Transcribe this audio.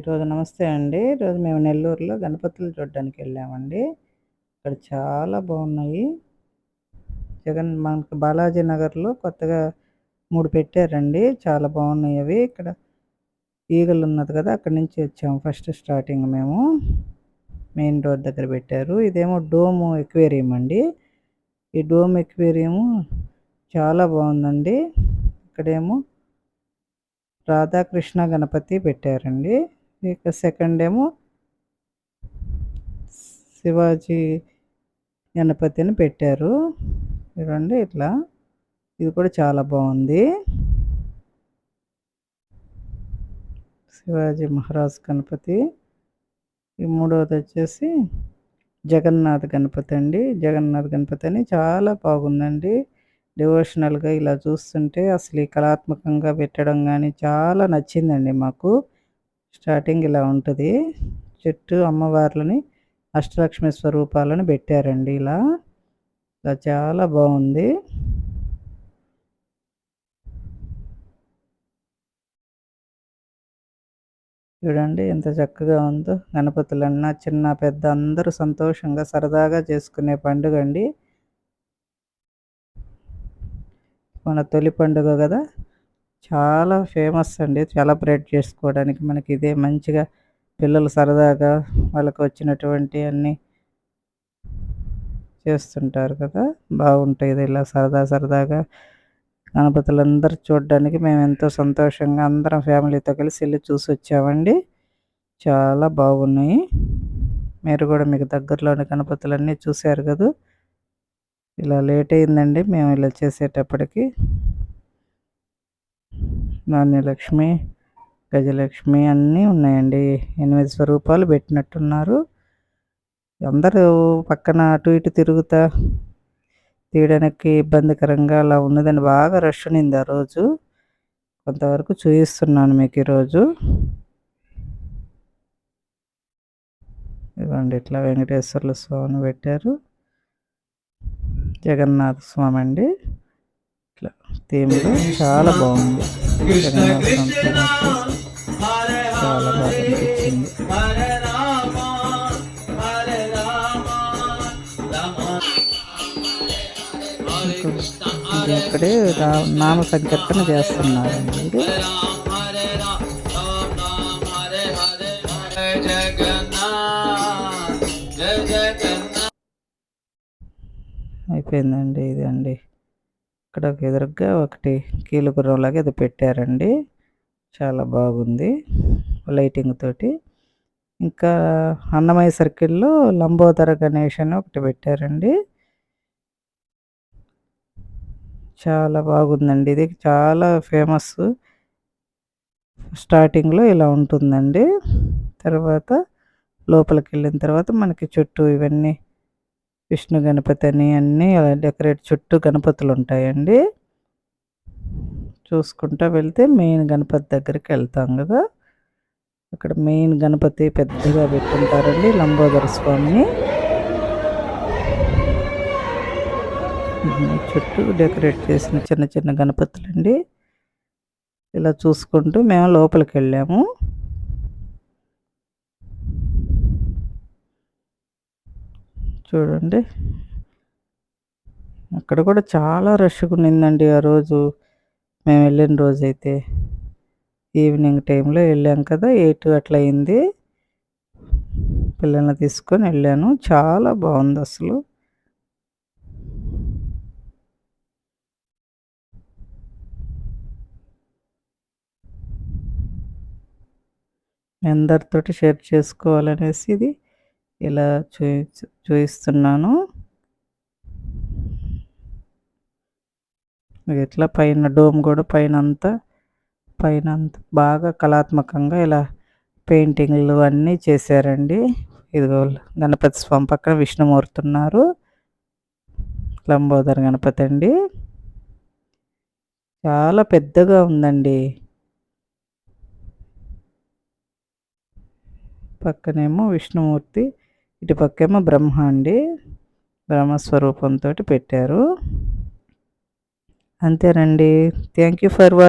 ఈరోజు నమస్తే అండి. ఈరోజు మేము నెల్లూరులో గణపతులు చూడడానికి వెళ్ళామండి. ఇక్కడ చాలా బాగున్నాయి. మనకు బాలాజీ నగర్లో కొత్తగా 3 పెట్టారండి. చాలా బాగున్నాయి అవి. ఇక్కడ ఈగలు ఉన్నది కదా, అక్కడి నుంచి వచ్చాము ఫస్ట్ స్టార్టింగ్ మేము. మెయిన్ రోడ్ దగ్గర పెట్టారు. ఇదేమో డోమ్ ఎక్వేరియం అండి. ఈ డోమ్ ఎక్వేరియం చాలా బాగుందండి. ఇక్కడేమో రాధాకృష్ణ గణపతి పెట్టారండి. ఇక సెకండ్ ఏమో శివాజీ గణపతిని పెట్టారు. చూడండి ఇట్లా, ఇది కూడా చాలా బాగుంది. శివాజీ మహారాజ్ గణపతి. ఈ మూడవది వచ్చేసి జగన్నాథ్ గణపతి అండి. జగన్నాథ్ గణపతి అని చాలా బాగుందండి. డివోషనల్గా ఇలా చూస్తుంటే అసలు ఈ కళాత్మకంగా పెట్టడం కానీ చాలా నచ్చిందండి మాకు. స్టార్టింగ్ ఇలా ఉంటుంది. చుట్టూ అమ్మవార్లని అష్టలక్ష్మి స్వరూపాలను పెట్టారండి. ఇలా చాలా బాగుంది. చూడండి ఎంత చక్కగా ఉందో. గణపతులన్నా చిన్న పెద్ద అందరూ సంతోషంగా సరదాగా చేసుకునే పండుగ అండి. మన తొలి పండుగ కదా, చాలా ఫేమస్ అండి. సెలబ్రేట్ చేసుకోవడానికి మనకి ఇదే మంచిగా పిల్లలు సరదాగా వాళ్ళకి వచ్చినటువంటి అన్నీ చేస్తుంటారు కదా, బాగుంటుంది. ఇలా సరదాగా గణపతులందరూ చూడడానికి మేము ఎంతో సంతోషంగా అందరం ఫ్యామిలీతో కలిసి వెళ్ళి చూసి వచ్చామండి. చాలా బాగున్నాయి. మీరు కూడా మీకు దగ్గరలోని గణపతులన్నీ చూశారు కదా. ఇలా లేట్ అయిందండి మేము ఇలా చేసేటప్పటికి. నాణ్యలక్ష్మి, గజలక్ష్మి అన్నీ ఉన్నాయండి. 8 స్వరూపాలు పెట్టినట్టున్నారు. అందరూ పక్కన అటు ఇటు తిరుగుతా తీయడానికి ఇబ్బందికరంగా అలా ఉన్నదని బాగా రష్ ఉన్నింది ఆ రోజు. కొంతవరకు చూపిస్తున్నాను మీకు ఈరోజు. ఇదిగోండి ఇట్లా వెంకటేశ్వర్ల స్వామిని పెట్టారు. జగన్నాథ స్వామి అండి. ఇట్లా థీమ్లో చాలా బాగుంది. జగన్నాథ స్వామి చాలా బాగా అనిపించింది. ఇక్కడే నామ సంకీర్తన చేస్తున్నారండి. ఇది అయిపోయిందండి. ఇది అండి, ఇక్కడ ఎదురుగ్గా ఒకటి కీలుగుర్రంలాగా ఇది పెట్టారండి. చాలా బాగుంది లైటింగ్ తోటి. ఇంకా అన్నమయ్య సర్కిల్లో లంబోదర గణేష్ అని ఒకటి పెట్టారండి. చాలా బాగుందండి. ఇది చాలా ఫేమస్. స్టార్టింగ్లో ఇలా ఉంటుందండి. తర్వాత లోపలికి వెళ్ళిన తర్వాత మనకి చుట్టూ ఇవన్నీ విష్ణు గణపతి అని అన్నీ డెకరేట్ చుట్టూ గణపతులు ఉంటాయండి. చూసుకుంటూ వెళ్తే మెయిన్ గణపతి దగ్గరికి వెళ్తాం కదా, అక్కడ మెయిన్ గణపతి పెద్దగా పెట్టుంటారండి, లంబోదర స్వామిని. చుట్టూ డెకరేట్ చేసిన చిన్న చిన్న గణపతులండి. ఇలా చూసుకుంటూ మేము లోపలికి వెళ్ళాము. చూడండి అక్కడ కూడా చాలా రష్గా ఉన్నిందండి ఆ రోజు. మేము వెళ్ళిన రోజైతే ఈవినింగ్ టైంలో వెళ్ళాం కదా, 8 అట్లా అయింది. పిల్లల్ని తీసుకొని వెళ్ళాను. చాలా బాగుంది అసలు. అందరితోటి షేర్ చేసుకోవాలనేసి ఇది ఇలా చూపిస్తున్నాను. ఇట్లా పైన డోమ్ కూడా పైన అంతా బాగా కళాత్మకంగా ఇలా పెయింటింగ్లు అన్నీ చేశారండి. ఇదిగో గణపతి స్వామి పక్కన విష్ణుమూర్తి ఉన్నారు. లంబోదర గణపతి అండి. చాలా పెద్దగా ఉందండి. పక్కనేమో విష్ణుమూర్తి, ఇటు పక్కేమో బ్రహ్మ అండి. బ్రహ్మస్వరూపంతో పెట్టారు. అంతేనండి. Thank you for watching.